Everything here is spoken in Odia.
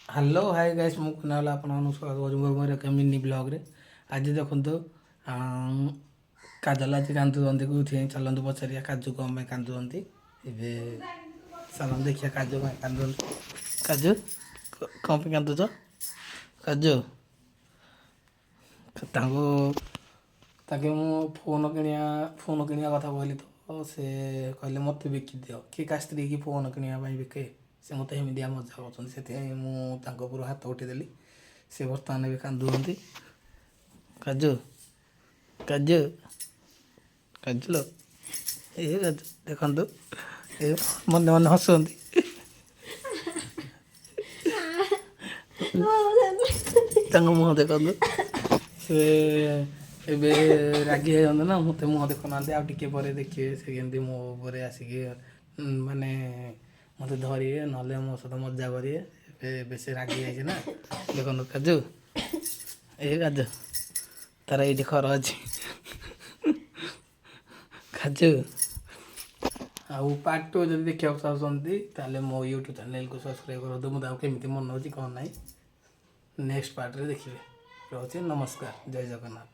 ହ୍ୟାଲୋ ହାଇ ଗାଇସ୍ ମୁଁ କୁନାଲ ଆପଣମାନଙ୍କୁ ସ୍ୱାଗତ କରୁଛି ମୋର ଏକ ମିନି ବ୍ଲଗ୍ରେ। ଆଜି ଦେଖନ୍ତୁ କାଜଲ ଆଜି କାନ୍ଦୁଛନ୍ତି କେଉଁଥିପାଇଁ ଚାଲନ୍ତୁ ପଚାରିବା କାଜୁ କ'ଣ ପାଇଁ କାନ୍ଦୁଛନ୍ତି। ଏବେ ଚାଲନ୍ତୁ ଦେଖିବା କାଜୁ ପାଇଁ କାନ୍ଦୁଛନ୍ତି। କାଜୁ କ'ଣ ପାଇଁ କାନ୍ଦୁଛ? କାଜୁ ତାଙ୍କୁ ତାକେ ମୁଁ ଫୋନ୍ କିଣିବା କଥା କହିଲି ତ ସେ କହିଲେ ମୋତେ ବିକିଦିଅ। କିଏ କାହା ସ୍ତ୍ରୀ କି ଫୋନ୍ କିଣିବା ପାଇଁ ବିକେ? ସେ ମୋତେ ଏମିତିଆ ମଜା କରୁଛନ୍ତି, ସେଥିପାଇଁ ମୁଁ ତାଙ୍କ ଉପରୁ ହାତ ଉଠେଇଦେଲି। ସେ ବର୍ତ୍ତମାନ ବି କାନ୍ଦୁଛନ୍ତି। କାଜୁ କାଜୁ କାଜୁଲ ଏ କାଜୁ ଦେଖନ୍ତୁ ଏ ମନେ ମନେ ହସୁଛନ୍ତି। ତାଙ୍କ ମୁହଁ ଦେଖନ୍ତୁ, ସେ ଏବେ ରାଗି ହେଇଯାଆନ୍ତି ନା, ମୋତେ ମୁହଁ ଦେଖୁନାହାନ୍ତି। ଆଉ ଟିକେ ପରେ ଦେଖିବେ ସେ କେମିତି ମୋ ଉପରେ ଆସିକି ମାନେ ମୋତେ ଧରିବେ, ନହେଲେ ମୋ ସହିତ ମଜା କରିବେ। ଏବେ ସେ ରାଗି ଯାଇଛି ନା। ଦେଖନ୍ତୁ କାଜୁ ଏ କାଜୁ ତାର ଏଇଠି ଖର ଅଛି। କାଜୁ ଆଉ ପାର୍ଟ 2 ଯଦି ଦେଖିବାକୁ ଚାହୁଁଛନ୍ତି ତାହେଲେ ମୋ ୟୁଟ୍ୟୁବ୍ ଚ୍ୟାନେଲ୍କୁ ସବସ୍କ୍ରାଇବ୍ କରନ୍ତୁ। ମୁଁ ତାକୁ କେମିତି ମନଉଛି କ'ଣ ନାହିଁ ନେକ୍ସଟ ପାର୍ଟରେ ଦେଖିବେ। ରହୁଛି ନମସ୍କାର, ଜୟ ଜଗନ୍ନାଥ।